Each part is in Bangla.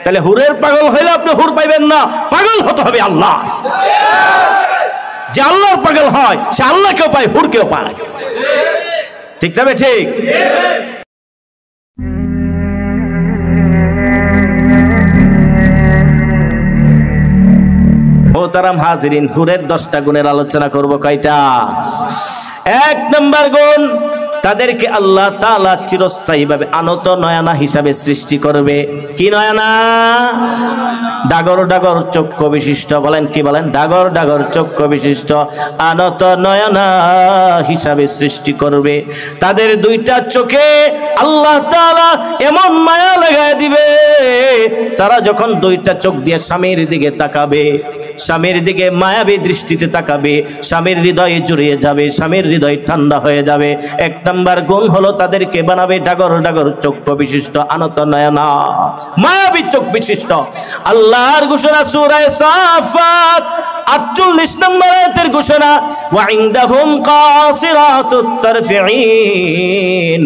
তাহলে হুরের পাগল হইলে আপনি হুর পাইবেন না, পাগল হতে হবে আল্লাহ। যে আল্লাহর পাগল হয় সে আল্লাহকেও পায়, হুরকেও পায়। ঠিক না ঠিক? মোহতারাম হাজিরিন, হুরের 10টা গুণের আলোচনা করব। কয়টা? 1 নম্বর গুণ, তাদেরকে আল্লাহ তাআলা চিরস্থায়ীভাবে আনত নয়না হিসাবে সৃষ্টি করবে। কি নয়না? ডাগর ডাগর চক্ষু বিশিষ্ট। বলেন কি বলেন? ডাগর ডাগর চক্ষু বিশিষ্ট আনত নয়না হিসাবে সৃষ্টি করবে। তাদের 2টা চোখে আল্লাহ তাআলা এমন মায়া লাগায় দিবে, তারা যখন 2টা চোখ দিয়ে স্বামীর দিকে তাকাবে, স্বামীর দিকে মায়াবী দৃষ্টিতে তাকাবে, স্বামীর হৃদয়ে জুড়িয়ে যাবে, স্বামীর হৃদয় ঠান্ডা হয়ে যাবে। 1 নম্বর গুণ হলো তাদেরকে বানাবে ডাগর ডাগর চক্ষু বিশিষ্ট আনত নয়না, মায়াবী চোখ বিশিষ্ট। আল্লাহর ঘোষণা সূরা সাফাত 48 নম্বর আয়াতের ঘোষণা, ওয়া ইনদাহুম কাসিরাতুত তারফিঈন।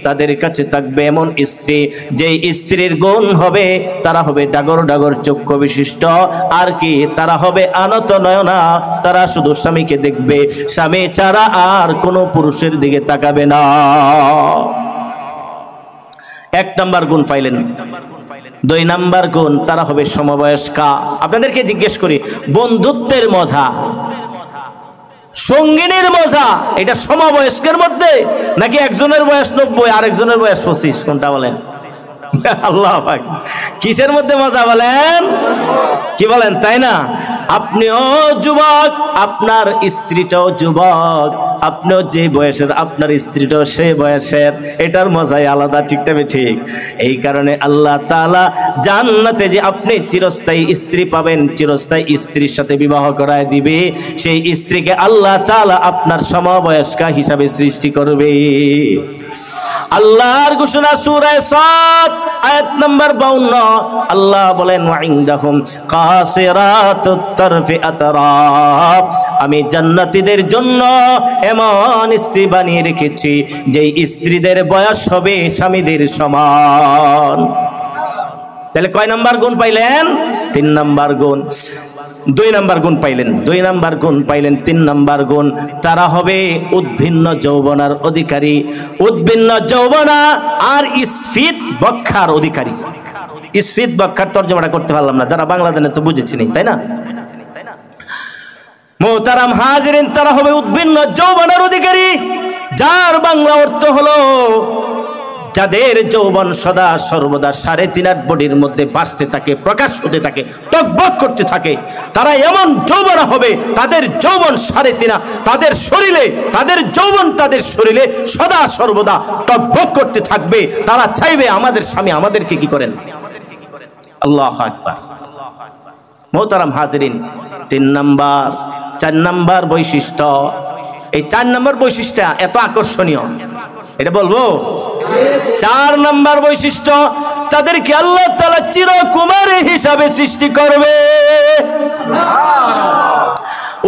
তাদের কাছে থাকবে এমন স্ত্রী, যেই স্ত্রীর গুণ হবে তারা হবে ডাগর ডাগর চক্ষু বিশিষ্ট। আর কি? তারা হবে আনত নয়না, তারা শুধু স্বামীকে দেখবে, স্বামী ছাড়া আর কোনো পুরুষের দিকে তাকাবে না। 1 নম্বর গুণ পাইলেন। 2 নম্বর গুণ, তারা হবে সমবয়স্কা। আপনাদেরকে জিজ্ঞেস করি, বন্ধুত্বের মজা, সঙ্গিনীর মজা, এটা সমবয়স্কের মধ্যে নাকি একজনের বয়স 90 আর একজনের বয়স 25? কোনটা বলেন? আল্লাহ পাক, কিসের মধ্যে মজা বলেন? কি বলেন, তাই না? আপনিও যুবক, আপনার স্ত্রীটাও যুবক, আপনিও যে বয়সের আপনার স্ত্রীটাও সেই বয়সের, এটার মজাই আলাদা। ঠিকটা ঠিক? এই কারণে আল্লাহ তাআলা জান্নাতে যে আপনি চিরস্থায়ী স্ত্রী পাবেন, চিরস্থায়ী স্ত্রীর সাথে বিবাহ করায় দিবে, সেই স্ত্রীকে আল্লাহ তাআলা আপনার সমবয়স্কা হিসাবে সৃষ্টি করবে। আল্লাহর ঘোষণা সূরা সাদ আয়াত নম্বর 52, আল্লাহ বলেন, ওয়া ইনদাহুম কাসিরাতুত তারফি আতরাব। আমি জান্নাতীদের জন্য এমন স্ত্রী বানিয়ে রেখেছি যেই স্ত্রীদের বয়স হবে স্বামীদের সমান। তাহলে কয় নাম্বার গুণ পাইলেন? 3 নাম্বার গুণ। 2 নাম্বার গুণ পাইলেন, 2 নাম্বার গুণ পাইলেন। 3 নাম্বার গুণ, তারা হবে উদ্ভিন্ন যৌবনার অধিকারী, উদ্ভিন্ন যৌবনা আর স্ফীত বক্ষার অধিকারী। স্ফীত বক্ষার তর্জমাটা করতে পারলাম না, যারা বাংলা জানে তো বুঝেছিনি, তাই না? মোহতারাম হাজিরিন, তারা হবে উদ্ভিন্ন যৌবনের অধিকারী, যার বাংলা অর্থ হলো যাদের যৌবন সদা সর্বদা 3.5 বডির মধ্যে বাঁচতে থাকে, প্রকাশ হতে থাকে, টকবক করতে থাকে। তারা এমন যৌবন হবে, তাদের যৌবন 3.5, তাদের শরীরে, তাদের যৌবন তাদের শরীরে সদা সর্বদা টকবক করতে থাকবে। তারা চাইবে আমাদের স্বামী আমাদেরকে কি করেন। আল্লাহু আকবার। মোহতারাম হাজিরিন, 3 নাম্বার, 4 নাম্বার বৈশিষ্ট্য। এই 4 নাম্বার বৈশিষ্ট্য এত আকর্ষণীয়, এটা বলবো। 4 নাম্বার বৈশিষ্ট্য, তাদেরকে আল্লাহ তাআলা চিরকুমারী হিসাবে সৃষ্টি করবে।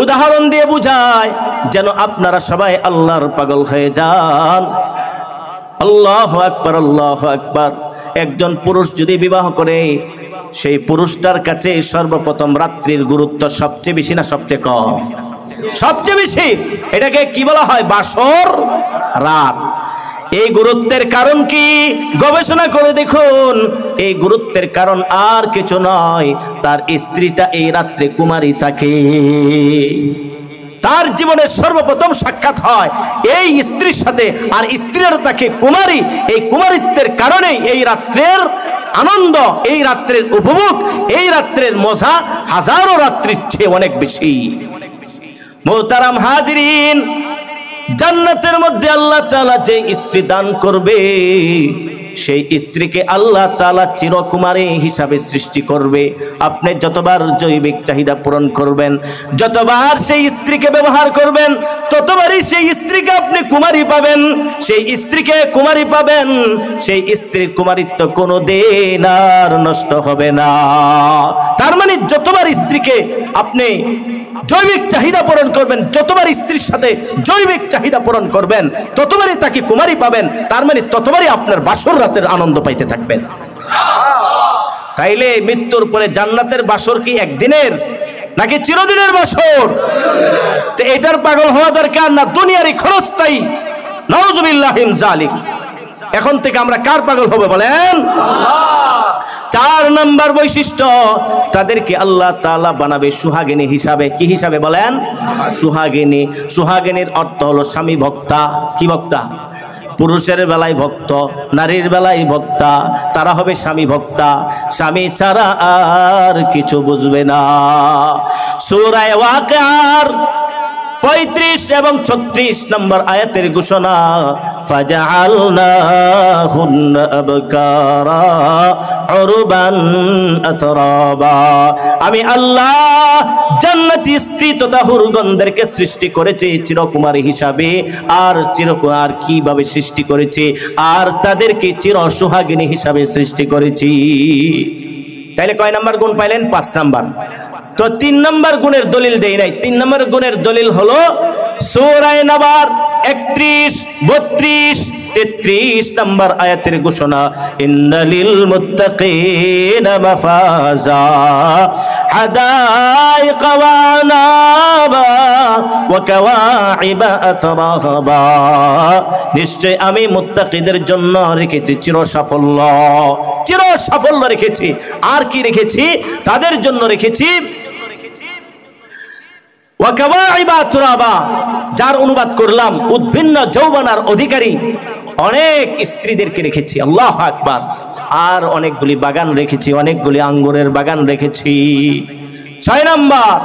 উদাহরণ দিয়ে বুঝায় যেন আপনারা সবাই আল্লাহর পাগল হয়ে যান। আল্লাহু আকবার, আল্লাহু আকবার। একজন পুরুষ যদি বিবাহ করে, সেই পুরুষটার কাছে সর্বপ্রথম রাত্রির গুরুত্ব সবচেয়ে বেশি না সবচেয়ে কম? সবচেয়ে বেশি। এটাকে কি বলা হয়? বাসর রাত। এই গুরুত্বের কারণ কি? গবেষণা করে দেখুন, এই গুরুত্বের কারণ আর কিছু নয়, তার স্ত্রীটা এই রাত্রে কুমারী থাকে। তার জীবনে সর্বপ্রথম সাক্ষাৎ হয় এই স্ত্রীর সাথে, আর স্ত্রীর তাকে কুমারী। এই কুমারিত্বের কারণে এই রাত্রের আনন্দ, এই রাত্রের উপভোগ, এই রাত্রের মজা হাজারো রাত্রির চেয়ে অনেক বেশি। মোহতারাম হাজিরিন, জান্নাতের মধ্যে আল্লাহ তাআলা যে স্ত্রী দান করবে, সেই স্ত্রীকে আল্লাহ তাআলা চিরকুমারী হিসাবে সৃষ্টি করবে। আপনি যতবার জৈবিক চাহিদা পূরণ করবেন, যতবার সেই স্ত্রীকে ব্যবহার করবেন, ততবারই সেই স্ত্রীকে আপনি কুমারী পাবেন, সেই স্ত্রীকে কুমারী পাবেন। সেই স্ত্রীর কুমারিত্ব কোনোদিন আর নষ্ট হবে না। তার মানে যতবার স্ত্রীকে আপনি জৈবিক চাহিদা পূরণ করবেন, যতবার স্ত্রীর সাথে জৈবিক চাহিদা পূরণ করবেন, ততবারই তাকে কুমারী পাবেন। তার মানে ততবারই আপনার বাসর রাতের আনন্দ পাইতে থাকবেন। তাইলে মৃত্যুর পরে জান্নাতের বাসর কি একদিনের নাকি চিরদিনের বাসর? তো এটার পাগল হওয়া দরকার না দুনিয়ারই খরচটাই। নাউজুবিল্লাহি মিন যালিক। এখন থেকে আমরা কার পাগল হবে বলেন? 4 নম্বর বৈশিষ্ট্য, তাদেরকে আল্লাহ তাআলা বানাবে সুহাগিনী হিসাবে। কি হিসাবে বলেন? সুহাগিনী। সুহাগিনীর অর্থ হলো স্বামী ভক্তা। কি ভক্তা? পুরুষের বেলায় ভক্ত, নারীর বেলায় ভক্তা। তারা হবে স্বামী ভক্তা, স্বামী ছাড়া আর কিছু বুঝবে না। সূরা ওয়াকিয়ার 35 এবং 36 নম্বর আয়াতের ঘোষণা, ফাজআলনাহুন্না আবকারা উরবান আতরাবা। আমি আল্লাহ জান্নাতি স্ত্রী তথা হুরগণদেরকে সৃষ্টি করেছি চিরকুমারী হিসাবে। আর চিরকুমার কিভাবে সৃষ্টি করেছি? আর তাদেরকে চির সুহাগিনী হিসাবে সৃষ্টি করেছি। তাইলে কয় নাম্বার গুণ পাইলেন? 5 নাম্বার। তো 3 নম্বর গুণের দলিল দেই নাই। 3 নম্বর গুণের দলিল হলো সূরা নাবার 31, 32, 33 নম্বর আয়াতের ঘোষণা, ইন্নালিল মুত্তাকিনা মাফাজা হাদাইকা ওয়া আনাবা ওয়া কাওয়াইবা আতরাবা। নিশ্চয় আমি মুত্তাকিদের জন্য রেখেছি চির সাফল্য। চির সাফল্য রেখেছি। আর কি রেখেছি? তাদের জন্য রেখেছি ওয়াকাওয়াইবা তুরাবা, যার অনুবাদ করলাম উদ্ভিন্ন যৌবনার অধিকারী অনেক স্ত্রীদেরকে রেখেছি। আল্লাহু আকবার। আর অনেকগুলি বাগান রেখেছি, অনেকগুলি আঙ্গুরের বাগান রেখেছি। 6 নাম্বার,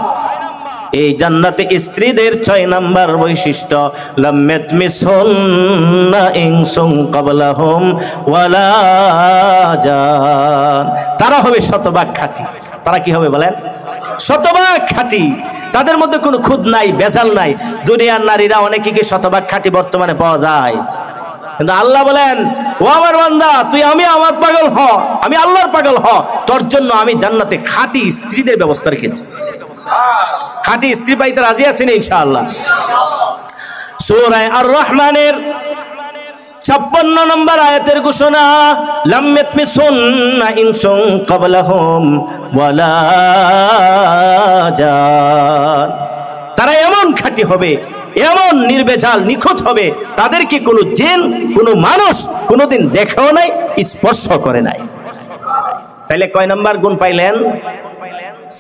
এই জান্নাতে স্ত্রীদের 6 নাম্বার বৈশিষ্ট্য, লাম ইয়াতমিসহুন্না ইনসুন ক্বাবলাহুম ওয়ালা জান। তারা হবে শতভাগ খাঁটি। তারা কি হবে বলেন? শতভাগ খাঁটি। তাদের মধ্যে কোনো খুদ নাই, বেজাল নাই। দুনিয়ার নারীরা অনেকে কি শতভাগ খাঁটি বর্তমানে পাওয়া যায়, কিন্তু আল্লাহ বলেন, ও আমার বান্দা, তুই আমার পাগল হ, আমি আল্লাহর পাগল হ। তোর জন্য আমি জান্নাতে খাঁটি স্ত্রীদের ব্যবস্থা রেখেছি। খাঁটি স্ত্রী পাইতে রাজি আছেন ইনশাআল্লাহ? সূরা আর রহমানের 56 নম্বর আয়াতের ঘোষণা, লাম ইয়াতমিসহুন্না ইনসুন ক্বাবলাহুম ওয়ালা জান। তারা এমন খাঁটি হবে, এমন নির্বেজাল নিখুঁত হবে, তাদেরকে কোনো জিন, কোনো মানুষ কোনোদিন দেখেও নাই, স্পর্শ করে নাই। তাইলে কয় নাম্বার গুণ পাইলেন?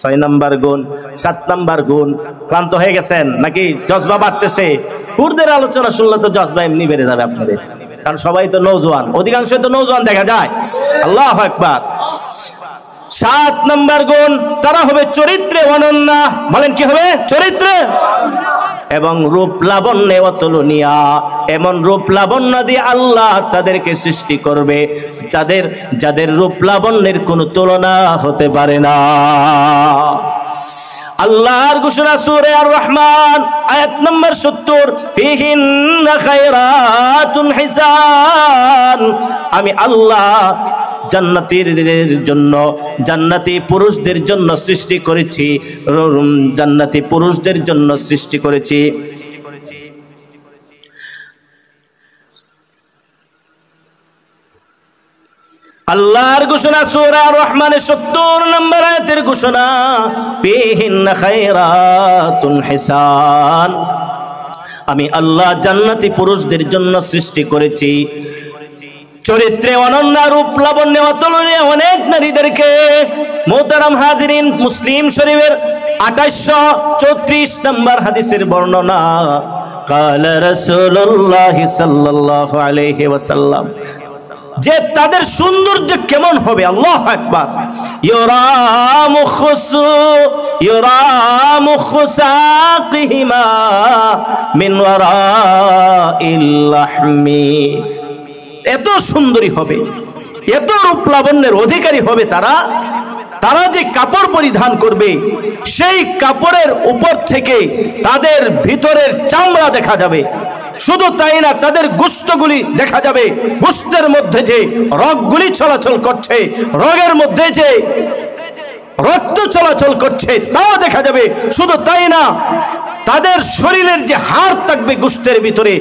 6 নাম্বার গুণ। 7 নাম্বার গুণ। ক্লান্ত হয়ে গেছেন নাকি? জজবা বাড়তেছে? হুরদের আলোচনা শুনলে তো জজবা এমনি বেড়ে যাবে আপনাদের, কারণ সবাই তো নওজোয়ান, অধিকাংশই তো নওজোয়ান দেখা যায়। আল্লাহু আকবার। 7 নাম্বার গুণ, তারা হবে চরিত্রে অনন্যা। বলেন কি হবে? চরিত্রে এবং রূপ লাবণ্যে অতুলনীয়া। এমন রূপ লাবণ্য দিয়ে আল্লাহ তাদেরকে সৃষ্টি করবে যাদের রূপ লাবণ্যের কোনো তুলনা হতে পারে না। আল্লাহর ঘোষণা সূরা আর রহমান আয়াত নম্বর 70, ফিহিন্না খায়রাতুন হিসান। আমি আল্লাহ জান্নাতীদের জন্য, জান্নাতি পুরুষদের জন্য সৃষ্টি করেছি, জান্নাতি পুরুষদের জন্য সৃষ্টি করেছি। আল্লাহর ঘোষণা সূরা আর রহমানের 70 নম্বর আয়াতের ঘোষণা, ফিহিন্না খায়রাতুন হিসান। আমি আল্লাহ জান্নাতি পুরুষদের জন্য সৃষ্টি করেছি চরিত্রে অনন্য, রূপ লাবণ্যে অতুলনীয় অনেক নারীদেরকে। মোহতারাম হাজিরিন, মুসলিম শরীফের 2834 নম্বর হাদিসের বর্ণনা, কালা রাসূলুল্লাহ সাল্লাল্লাহু আলাইহি ওয়াসাল্লাম, যে তাদের সৌন্দর্য কেমন হবে, আল্লাহু আকবার, ইউরামু খুসাকিহিমা মিন ওয়ারাইল লাহমি। এত সুন্দরী হবে, এত রূপ লাবণ্যের অধিকারী হবে তারা যে কাপড় পরিধান করবে, সেই কাপড়ের উপর থেকে তাদের ভিতরের চামড়া দেখা যাবে। শুধু তাই না, তাদের গোশতগুলি দেখা যাবে, গোশতের মধ্যে যে রগগুলি চলাচল করছে, রগের মধ্যে যে রক্ত চলাচল করছে তাও দেখা যাবে। শুধু তাই না, তাদের শরীরের যে হাড় থাকবে গোশতের ভিতরে,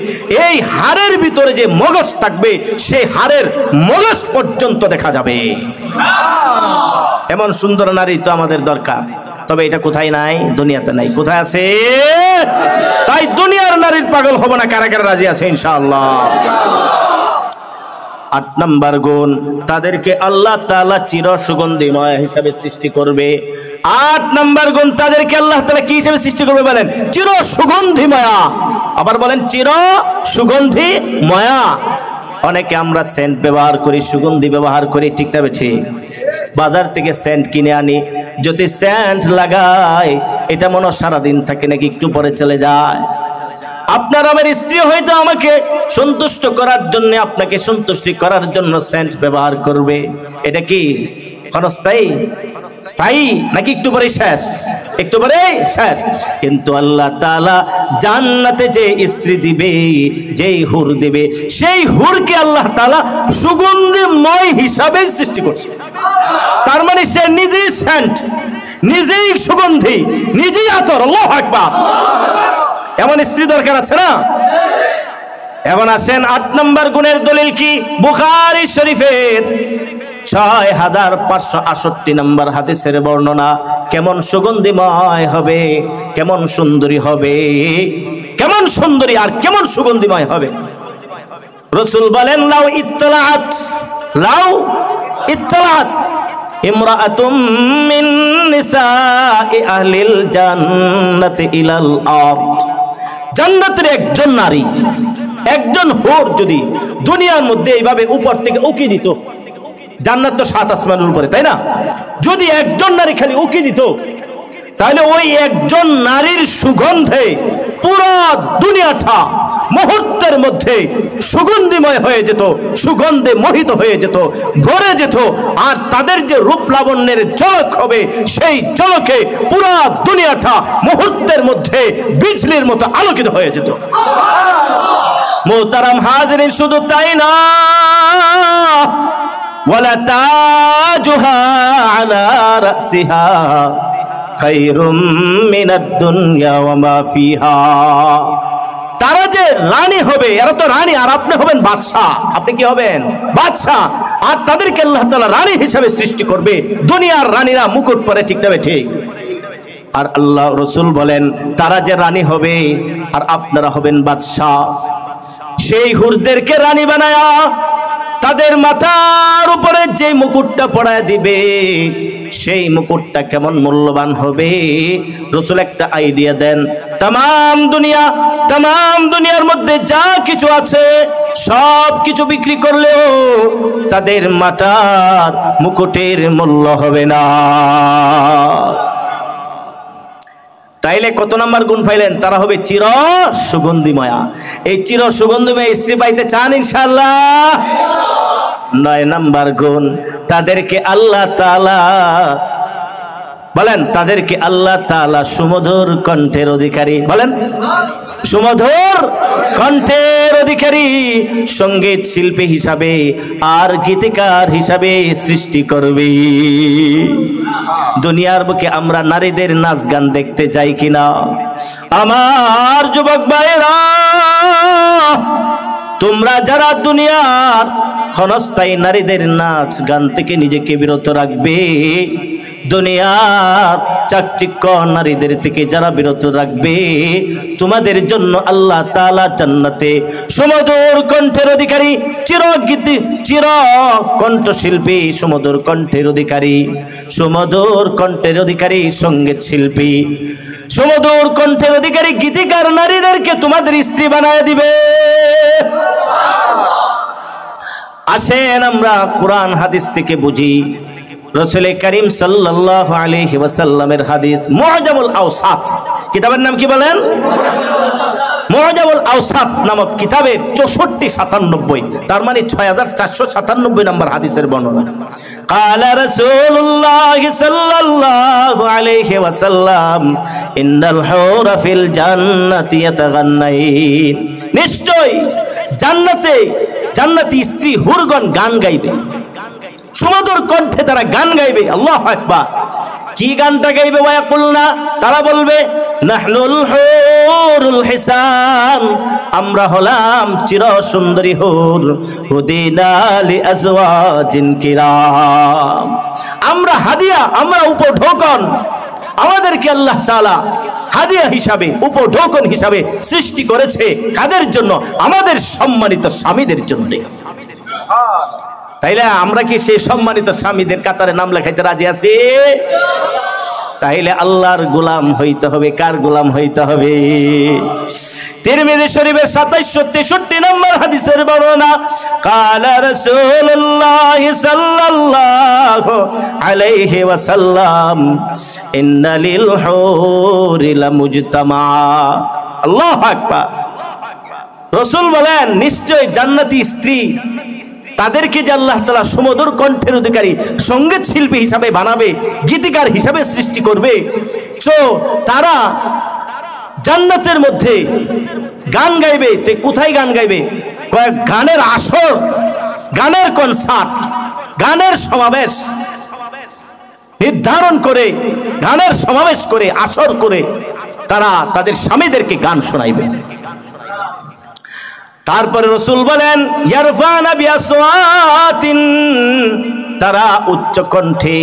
এই হাড়ের ভিতরে যে মগজ থাকবে, সেই হাড়ের মগজ পর্যন্ত দেখা যাবে। এমন সুন্দর নারী তো আমাদের দরকার, তবে এটা কোথায় নাই? দুনিয়াতে নাই। কোথায় আছে? তাই দুনিয়ার নারীর পাগল হব না। কারা কারা রাজি আছে ইনশাআল্লাহ? 8 নম্বর গুণ, তাদেরকে আল্লাহ তাআলা চির সুগন্ধিময় হিসাবে সৃষ্টি করবে। 8 নম্বর গুণ, তাদেরকে আল্লাহ তাআলা কি হিসাবে সৃষ্টি করবে বলেন? চির সুগন্ধিময়া। আবার বলেন চির সুগন্ধিময়া। অনেকে আমরা সেন্ট ব্যবহার করি, সুগন্ধি ব্যবহার করি, ঠিক না বেঠি? বাজার থেকে সেন্ট কিনে আনি, যদি সেন্ট লাগাই এটা মনে সারাদিন থাকে নাকি একটু পরে চলে যায়। আপনার আমার স্ত্রী হয়তো আমাকে সন্তুষ্ট করার জন্য, আপনাকে সন্তুষ্টি করার জন্য সেন্ট ব্যবহার করবে। এটা কি ক্ষণস্থায়ী, স্থায়ী নাকি একটু পরে শেষ? একটু পরে শেষ। কিন্তু আল্লাহ তাআলা জান্নাতে যে স্ত্রী দিবে, যেই হুর দিবে, সেই হুরকে আল্লাহ তাআলা সুগন্ধিময় হিসাবে সৃষ্টি করছে। তার মানে সে নিজেই সেন্ট, নিজেই সুগন্ধি, নিজেই আতর। আল্লাহু আকবার। এমন স্ত্রী দরকার আছে না? এখন আসেন 8 নম্বর গুণের দলিল কি? বুখারী শরীফের 6568 নম্বর হাদিসের বর্ণনা। কেমন সুগন্ধিময় হবে, কেমন সুন্দরী হবে, কেমন সুন্দরী আর কেমন সুগন্ধিময় হবে। রাসূল বলেন লাউ ইত্তালাত ইমরাআতুম মিন নিসাই আহলিল জান্নাতি ইলাল আরদ। জান্নাতের একজন নারী, একজন হুর যদি দুনিয়ার মধ্যে এইভাবে উপর থেকে উকি দিত, জান্নাত তো 7 আসমানের উপরে, তাই না? যদি একজন নারী খালি উকি দিত, তাহলে ওই একজন নারীর সুগন্ধে পুরো দুনিয়াটা মুহূর্তের মধ্যে সুগন্ধিময় হয়ে যেত, সুগন্ধে মোহিত হয়ে যেত, ভরে যেত। আর তাদের যে রূপ লাবণ্যের ঝলক হবে, সেই ঝলকে পুরো দুনিয়াটা মুহূর্তের মধ্যে বিজলির মতো আলোকিত হয়ে যেত। মুহতারাম হাজিরিন, শুধু তাই না, ওয়ালা তাজুহা আলা রাসিহা খায়রুম মিনাদ দুনিয়া ওয়া মা ফিহা। তারা যে রানী হবে, এরা তো রানী, আর আপনি হবেন বাদশা। আপনি কি হবেন? বাদশা। আর তাদেরকে আল্লাহ তাআলা রানী হিসেবে সৃষ্টি করবে। দুনিয়ার রানীরা মুকুট পরে, ঠিক না ঠিক? আর আল্লাহ রাসূল বলেন তারা যে রানী হবে আর আপনারা হবেন বাদশা। সেই হুরদেরকে রানী বানায়া তাদের মাথার উপরে যে মুকুটটা পরায় দিবে, সেই মুকুটটা কেমন মূল্যবান হবে। রাসূল একটা আইডিয়া দেন। তাম দুনিয়ার মধ্যে যা কিছু আছে সব কিছু বিক্রি করলেও তাদের মাথার মুকুটের মূল্য হবে না। তাইলে কত নাম্বার গুণ পাইলেন? তারা হবে চির সুগন্ধিময়া। এই চির সুগন্ধিময় স্ত্রী পাইতে চান ইনশাআল্লাহ? 9 নাম্বার গুণ, তাদেরকে আল্লাহ তাআলা বলেন, তাদেরকে আল্লাহ তাআলা সুমধুর কণ্ঠের অধিকারী, বলেন সুমধুর কণ্ঠের অধিকারী সঙ্গীত শিল্পী হিসাবে আর গীতিকার হিসাবে সৃষ্টি করবে। দুনিয়ার বুকে আমরা নারীদের নাচ গান দেখতে যাই কিনা? আমার যুবক ভাইরা, তোমরা যারা দুনিয়ার ক্ষণস্থায়ী নারীদের নাচ গান থেকে নিজেকে বিরত রাখবে, দুনিয়ার চাকচিক্য নারীদের থেকে যারা বিরত রাখবে, তোমাদের জন্য আল্লাহ তাআলা জান্নাতে সুমধুর কণ্ঠের অধিকারী, চির কণ্ঠশিল্পী, সুমধুর কণ্ঠের অধিকারী, সুমধুর কণ্ঠের অধিকারী সঙ্গীত শিল্পী, সুমধুর কণ্ঠের অধিকারী গীতিকার নারীদেরকে তোমাদের স্ত্রী বানায় দিবে। আসেন আমরা কোরআন হাদিস থেকে বুঝি। রাসূল করিম সাল্লাল্লাহু আলাইহি ওয়াসাল্লামের হাদিস, মুআজামুল আওসাত কিতাবের নাম কি বলেন? মুআজামুল আওসাত নামক কিতাবের 64-97, তার মানে 6497 নম্বর হাদিসের বর্ণনা। ক্বালা রাসূলুল্লাহ সাল্লাল্লাহু আলাইহি ওয়াসাল্লাম, ইন্নাল হুরা ফিল জান্নাতি ইয়াতাগান্নাইন। নিশ্চয় জান্নাতি স্ত্রী হুরগণ গান গাইবে, সুমধুর কণ্ঠে তারা গান গাইবে। আল্লাহু আকবার। কি গানটা গাইবে? ওয়ায়াকুলনা, তারা বলবে নাহনুল হুর হুরুল হিসান, আমরা হলাম চির সুন্দরী হুর, হুদিনা লিআজওয়াজিন কিরাম। আমরা হাদিয়া, আমরা উপঢৌকন, আমাদেরকে আল্লাহ তাআলা হাদিয়া হিসাবে, উপঢৌকন হিসাবে সৃষ্টি করেছে কাদের জন্য? আমাদের সম্মানিত স্বামীদের জন্য। তাইলে আমরা কি সেই সম্মানিত স্বামীদের কাতারে নাম লেখাইতে রাজি আছি? তাইলে আল্লাহর গোলাম হইতে হবে। কার গোলাম হইতে হবে? তিরমিজি শরীফের 2763 নম্বর হাদিসের বর্ণনা, কালা রাসূলুল্লাহ সাল্লাল্লাহু আলাইহি ওয়াসাল্লাম, ইন্না লিল হুরি লামুজতামা। আল্লাহু আকবার। রাসূল বলেন, নিশ্চয় জান্নাতি স্ত্রী তাদেরকে যে আল্লাহ তাআলা সুমধুর কণ্ঠের অধিকারী সঙ্গীত শিল্পী হিসাবে বানাবে, গীতিকার হিসাবে সৃষ্টি করবে, তো তারা জান্নাতের মধ্যে গান গাইবে। তে কোথায় গান গাইবে? কয়েক গানের আসর, গানের কনসার্ট, গানের সমাবেশ নির্ধারণ করে, গানের সমাবেশ করে, আসর করে তারা তাদের স্বামীদেরকে গান শোনাইবে। তারপরে রাসূল বলেন, ইয়ারফানা বিআসওয়াতিন, তারা উচ্চ কণ্ঠে,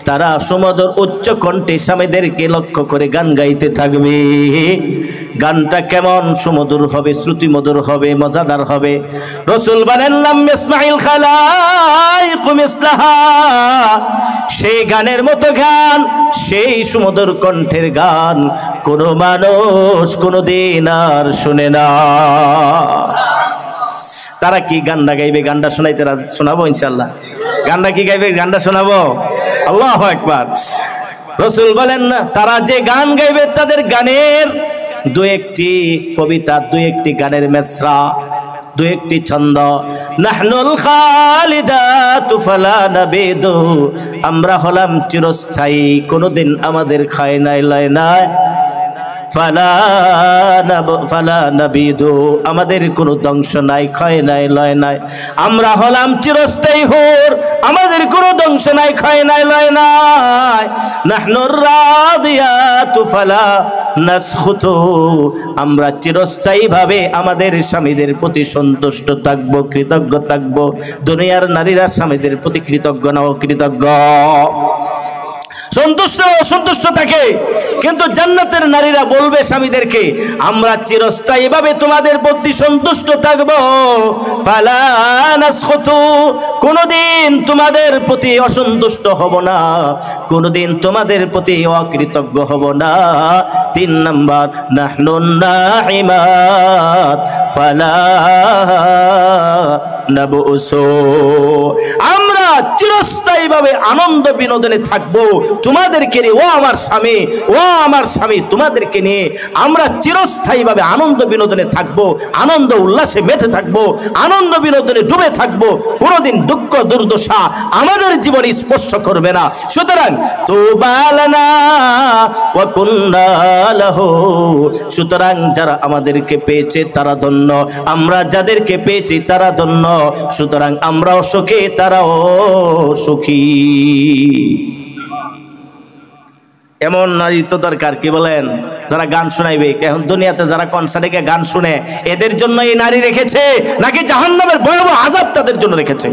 তারা সুমধুর উচ্চ কণ্ঠে স্বামীদেরকে লক্ষ্য করে গান গাইতে থাকবে। গানটা কেমন সুমধুর হবে, শ্রুতিমধুর হবে, মজাদার হবে। রাসূল বলেন, লাম ইয়াসমাইল খালাইকু মিসলাহা, সেই গানের মতো গান, সেই সুমধুর কণ্ঠের গান কোনো মানুষ কোনোদিন আর শুনে না। তারা কি গানটা গাইবে? গানটা শোনাইতে শোনাবো ইনশাআল্লাহ। গানটা কি গাইবে? গানটা শোনাবো। আল্লাহু আকবার। রাসূল বলেন, না, তারা যে গান গাইবে তাদের গানের দু একটি কবিতা, দু একটি গানের মেসরা, দু একটি ছন্দ, নাহনুল খালিদাতু ফালা নাবিদু, আমরা হলাম চিরস্থায়ী, কোনোদিন আমাদের খায় নাই লয় নাই, ফালা নাবিদু, আমাদের কোনো ধ্বংস নাই, ক্ষয় নাই, লয় নাই, আমরা হলাম চিরস্থায়ী হুর, আমাদের কোনো ধ্বংস নাই, ক্ষয় নাই, লয় নাই। নাহনুর রাদিয়াতু ফালা নাসখুতু, আমরা চিরস্থায়ী ভাবে আমাদের স্বামীদের প্রতি সন্তুষ্ট থাকবো, কৃতজ্ঞ থাকবো। দুনিয়ার নারীরা স্বামীদের প্রতি কৃতজ্ঞ না অকৃতজ্ঞ? সন্তুষ্ট অসন্তুষ্ট থাকে, কিন্তু জান্নাতের নারীরা বলবে স্বামীদেরকে, আমরা চিরস্থায়ী ভাবে তোমাদের প্রতি সন্তুষ্ট থাকব, ফালা নাসখুতু, কোনদিন তোমাদের প্রতি অসন্তুষ্ট হব না, কোনদিন তোমাদের প্রতি অকৃতজ্ঞ হব না। 3 নাম্বার, নাহনুন নাইমাত ফালা নাবুসু, আমরা চিরস্থায়ী ভাবে আনন্দ বিনোদনে থাকবো তোমাদেরকে নিয়ে। ও আমার স্বামী, ও আমার স্বামী, তোমাদেরকে নিয়ে আমরা চিরস্থায়ী ভাবে আনন্দ বিনোদনে থাকবো, আনন্দ উল্লাসে মেতে থাকবো, আনন্দ বিনোদনে ডুবে থাকবো, কোনোদিন দুঃখ দুর্দশা আমাদের জীবনে স্পর্শ করবে না। সুতরাং তুবা লানা ওয়া কুন্না লাহু, সুতরাং যারা আমাদেরকে পেয়েছে তারা ধন্য, আমরা যাদেরকে পেয়েছি তারা ধন্য, সুতরাং আমরাও সুখী, তারাও সুখী। এমন নারী তো দরকার, কি বলেন? যারা গান শোনাইবে। এখন দুনিয়াতে যারা কনসার্টে গিয়ে গান শুনে, এদের জন্য এই নারী রেখেছে নাকি জাহান্নামের ভয়াবহ আযাব তাদের জন্য রেখেছে?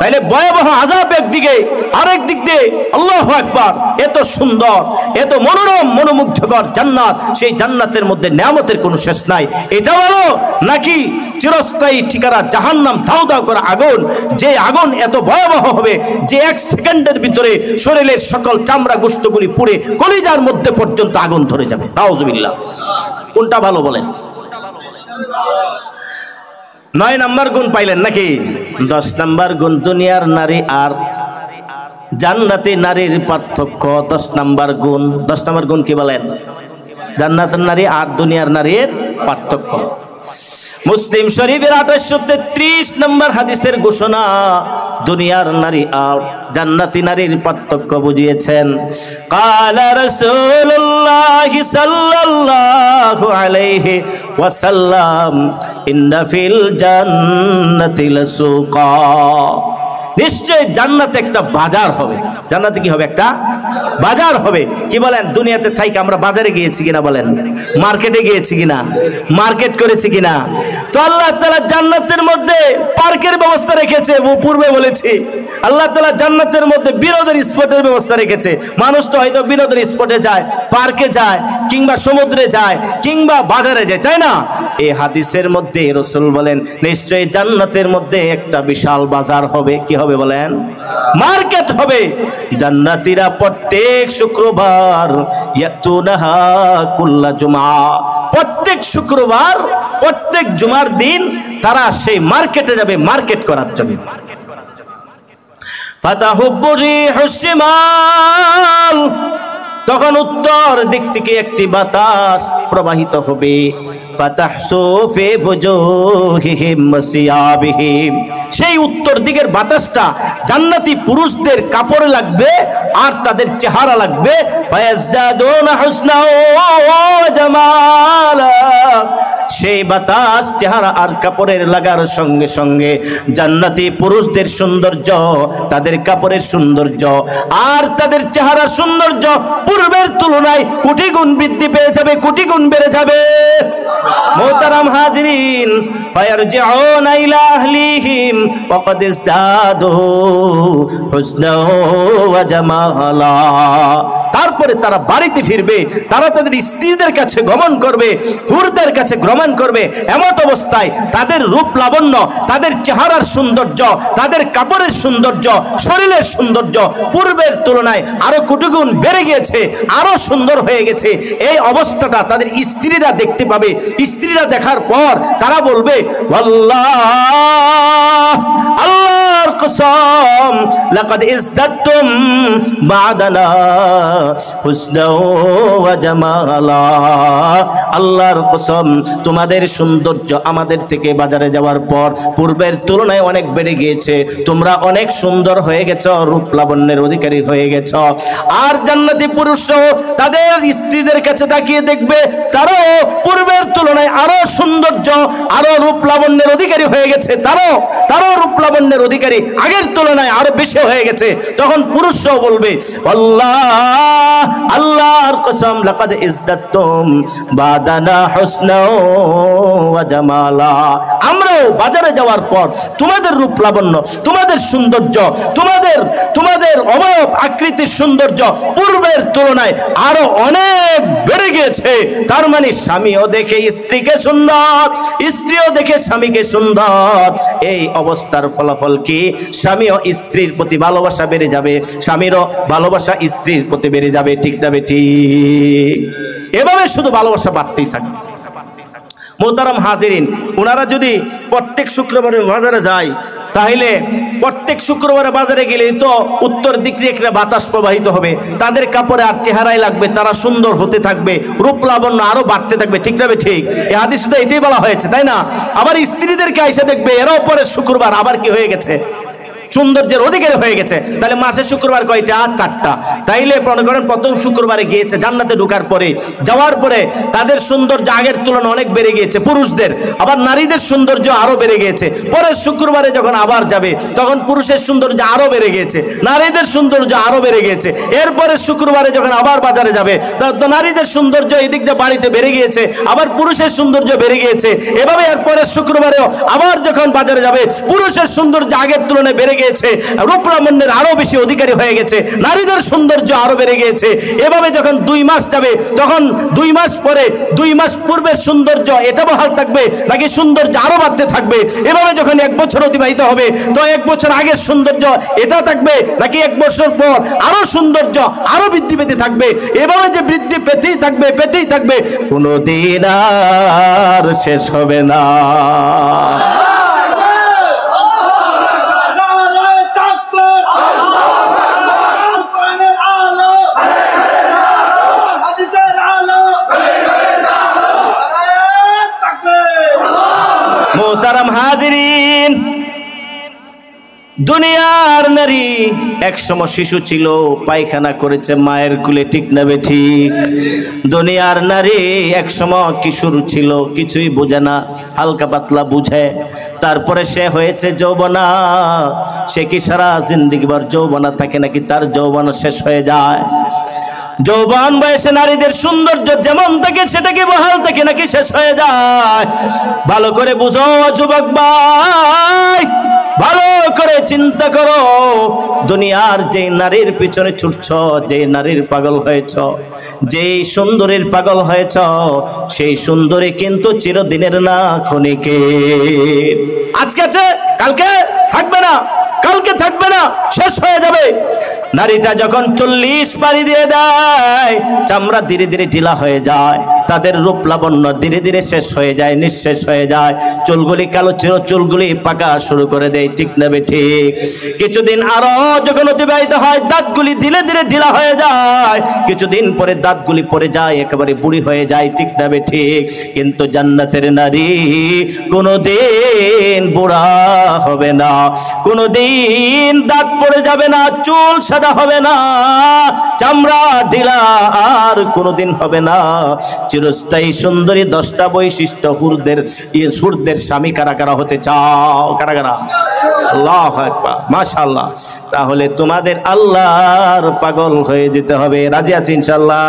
তাইলে ভয়াবহ আযাব একদিকে, আরেক দিক দিয়ে আল্লাহু আকবার, এত সুন্দর, এত মনোরম, মনোমুগ্ধকর জান্নাত, সেই জান্নাতের মধ্যে নিয়ামতের কোনো শেষ নাই। এটা বলো নাকি চিরস্থায়ী ঠিকানা জাহান্নাম, দাও দাও করা আগুন, যে আগুন এত ভয়াবহ হবে যে 1 সেকেন্ডের ভিতরে শরীরের সকল চামড়া গোশতগুলি পুড়ে কলিজার মধ্যে পর্যন্ত আগুন ধরে যাবে। নাউজুবিল্লাহ। কোনটা ভালো বলেন? 9 নাম্বার গুণ পাইলেন নাকি? 10 নাম্বার গুণ, দুনিয়ার নারী আর জান্নাতি নারীর পার্থক্য। 10 নাম্বার গুণ, 10 নাম্বার গুণ কি বলেন? জান্নাতের নারী আর দুনিয়ার নারীর পার্থক্য। মুসলিম শরীফের 2833 নম্বর হাদিসের ঘোষণা, দুনিয়ার নারী আর জান্নাতি নারীর পার্থক্য বুঝিয়েছেন। কালা রাসূলুল্লাহ সাল্লাল্লাহু আলাইহি ওয়াসাল্লাম, ইন্না ফিল জান্নাতি লাসুকা, নিশ্চয় জান্নাতে একটা বাজার হবে। জান্নাতে কি হবে? একটা বাজার হবে। কি বলেন? দুনিয়াতে থাইকে আমরা বাজারে গিয়েছি কিনা বলেন, মার্কেটে গিয়েছি কিনা, মার্কেট করেছি কিনা? তো আল্লাহ তাআলা জান্নাতের মধ্যে পার্কের ব্যবস্থা রেখেছে। পূর্বে বলেছি আল্লাহ তাআলা জান্নাতের মধ্যে বিনোদন স্পটের ব্যবস্থা রেখেছে। মানুষ তো হয়তো বিনোদন স্পটে যায়, পার্কে যায়, কিংবা সমুদ্রে যায়, কিংবা বাজারে যায়, তাই না? এই হাদিসের মধ্যে রাসূল বলেন নিশ্চয়ই জান্নাতের মধ্যে একটা বিশাল বাজার হবে। কি হবে বলেন? মার্কেট হবে। জান্নাতীরা প্রত্যেক শুক্রবার ইয়াতুনাহা কুল্লা জুমআ, প্রত্যেক শুক্রবার প্রত্যেক জুমার দিন তারা সেই মার্কেটে যাবে মার্কেট করার জন্য। ফাতাহুব্বু রিহুস শিমাল, তখন উত্তর দিক থেকে একটি বাতাস প্রবাহিত হবে। সেই উত্তর দিকের বাতাসটা জান্নাতি পুরুষদের কাপড়ে লাগবে আর তাদের চেহারা লাগবে। সেই বাতাস চেহারা আর কাপড়ের লাগার সঙ্গে সঙ্গে জান্নাতি পুরুষদের সৌন্দর্য, তাদের কাপড়ের সৌন্দর্য আর তাদের চেহারা সৌন্দর্য পূর্বের তুলনায় কোটি গুণ বৃদ্ধি পেয়ে যাবে, কোটি গুণ বেড়ে যাবে। মোহতারাম হাজিরিন, ফায়ারজিউনা ইলা আহলিহিম ওয়া ক্বাদ ইজদাদু হুসনা ওয়া জামালা। তারপরে তারা বাড়িতে ফিরবে, তারা তাদের স্ত্রীদের কাছে গমন করবে, হুরদের কাছে গমন করবে। এমত অবস্থায় তাদের রূপ লাবণ্য, তাদের চেহারার সৌন্দর্য, তাদের কাপড়ের সৌন্দর্য, শরীরের সৌন্দর্য পূর্বের তুলনায় আরো কোটি গুণ বেড়ে গিয়েছে, আরো সুন্দর হয়ে গেছে। এই অবস্থাটা তাদের স্ত্রীরা দেখতে পাবে। স্ত্রীরা দেখার পর তারা বলবে আল্লাহ, আল্লাহর কসম, লাকাদ ইজদাদতুম বাদানা হুসনা ওয়া জামালা। আল্লাহর কসম, তোমাদের সৌন্দর্য আমাদের থেকে বাজারে যাওয়ার পর পূর্বের তুলনায় অনেক বেড়ে গিয়েছে। তোমরা অনেক সুন্দর হয়ে গেছো, রূপ লাবণ্যের অধিকারী হয়ে গেছো। আর জান্নাতি পুরুষও তাদের স্ত্রীদের কাছে তাকিয়ে দেখবে তারাও পূর্বের তুলনায় আরো সৌন্দর্য, আরো রূপ লাবণ্যের অধিকারী হয়ে গেছে। তারাও রূপ লাবণ্যের অধিকারী আগের তুলনায় আরো বেশি হয়ে গেছে। তখন পুরুষও বলবে আল্লাহ, আল্লাহর কসম, লাকাদ ইজদাদতুম বাদানা হুসনা ওয়া জামালা। আমরাও বাজারে যাওয়ার পর তোমাদের রূপ লাবণ্য, তোমাদের সৌন্দর্য, তোমাদের অবয়ব আকৃতির সৌন্দর্য পূর্বের তুলনায় আরো অনেক বেড়ে গিয়েছে। তার মানে স্বামীও দেখে স্ত্রীকে সুন্দর, স্ত্রীও দেখে স্বামীকে সুন্দর। এই অবস্থার ফলাফল কি? স্বামীও স্ত্রীর প্রতি ভালোবাসা বেড়ে যাবে, স্বামীরও ভালোবাসা স্ত্রীর প্রতি বেড়ে যাবে। ঠিক না বেঠিক? এভাবে শুধু ভালোবাসা বাড়তেই থাকবে। মোহতারাম হাজিরিন, ওনারা যদি প্রত্যেক শুক্রবারে বাজারে যায়, তাহলে প্রত্যেক শুক্রবারে বাজারে গেলেই তো উত্তর দিক থেকে একটা বাতাস প্রবাহিত হবে। তাদের কাপড়ে আর চেহারায় লাগবে, তারা সুন্দর হতে থাকবে, রূপ লাবণ্য আরো বাড়তে থাকবে। ঠিক না ঠিক? এই হাদিসে তো এটাই বলা হয়েছে, তাই না? আবার স্ত্রীদেরকে এসে দেখবে এরাও পরের শুক্রবার আবার কি হয়ে গেছে, সৌন্দর্যের অধিকারী হয়ে গেছে। তাহলে মাসে শুক্রবার কয়টা? 4টা। তাইলে মনে করেন প্রথম শুক্রবারে গিয়েছে, জান্নাতে ঢোকার পরে যাওয়ার পরে তাদের সৌন্দর্য আগের তুলনায় অনেক বেড়ে গিয়েছে পুরুষদের, আবার নারীদের সৌন্দর্য আরো বেড়ে গিয়েছে। পরের শুক্রবারে যখন আবার যাবে তখন পুরুষের সৌন্দর্য আরো বেড়ে গিয়েছে, নারীদের সৌন্দর্য আরো বেড়ে গিয়েছে। এরপরে শুক্রবারে যখন আবার বাজারে যাবে তো নারীদের সৌন্দর্য এদিক দিয়ে বাড়িতে বেড়ে গিয়েছে, আবার পুরুষের সৌন্দর্য বেড়ে গিয়েছে। এভাবে এরপরের শুক্রবারেও আবার যখন বাজারে যাবে পুরুষের সৌন্দর্য আগের তুলনায় বেড়ে গিয়েছে, রূপ লাবণ্যের আরো বেশি অধিকারী হয়ে গেছে, নারীদের সৌন্দর্য আরো বেড়ে গিয়েছে। এভাবে যখন 2 মাস যাবে তখন 2 মাস পরে 2 মাস পূর্বের সৌন্দর্য এটা বহাল থাকবে নাকি সৌন্দর্য আরো বাড়তে থাকবে। এভাবে যখন 1 বছর অতিবাহিত হবে তো 1 বছর আগের সৌন্দর্য এটা থাকবে নাকি 1 বছর পর আরো সৌন্দর্য আরো বৃদ্ধি পেতে থাকবে। এভাবে যে বৃদ্ধি পেতেই থাকবে, কোনোদিন আর শেষ হবে না। মোহতারাম হাজিরিন, দুনিয়ার নারী একসময় শিশু ছিল, পায়খানা করেছে মায়ের কুলে। ঠিক না বেঠিক? দুনিয়ার নারী একসময় কিশোর ছিল, কিছুই বোঝে না। হালকা পাতলা বুঝে, তারপরে সে হয়েছে যৌবনা। সে কি সারা জিন্দেগিভর যৌবনা থাকে নাকি তার যৌবন শেষ হয়ে যায়? যৌবন বয়সে নারীদের সৌন্দর্য যেমন থাকে সেটা কি বহাল থাকে নাকি শেষ হয়ে যায়? ভালো করে বুঝো যুবক ভাই, ভালো করে চিন্তা করো। দুনিয়ার যে নারীর পিছনে ছুটছ, যে নারীর পাগল হয়েছ, যেই সুন্দরীর পাগল হয়েছ, সেই সুন্দরী কিন্তু চিরদিনের না, ক্ষণিকের। আজকে আছে, কালকে থাকবে না, কালকে থাকবে না, শেষ হয়ে যাবে। নারীটা যখন 40 পারি দিয়ে দেয়, চামড়া ধীরে ধীরে ঢিলা হয়ে যায়, তাদের রূপ লাবণ্য ধীরে ধীরে শেষ হয়ে যায়, নিঃশেষ হয়ে যায়। চুলগুলি কালো চির চুলগুলি পাকা শুরু করে দেয়, ঠিক না ঠিক? কিছুদিন আরো যখন অতিবাহিত হয়, দাঁতগুলি ধীরে ধীরে ঢিলা হয়ে যায়, কিছুদিন পরে দাঁতগুলি পড়ে যায়, একেবারে বুড়ি হয়ে যায়, ঠিক না ঠিক? কিন্তু জান্নাতের নারী কোনোদিন বুড়া হবে না, কোনোদিন দাঁত পড়ে যাবে না, চুল সাদা হবে না, চামড়া ঢিলা আর কোনোদিন হবে না। চিরস্থায়ী সুন্দরী 10টা বৈশিষ্ট্য হুরদের স্বামী কারা কারা হতে চাও? কারা কারা? আল্লাহু আকবার, মাশাআল্লাহ। তাহলে তোমাদের আল্লাহর পাগল হয়ে যেতে হবে। রাজি আছি ইনশাআল্লাহ?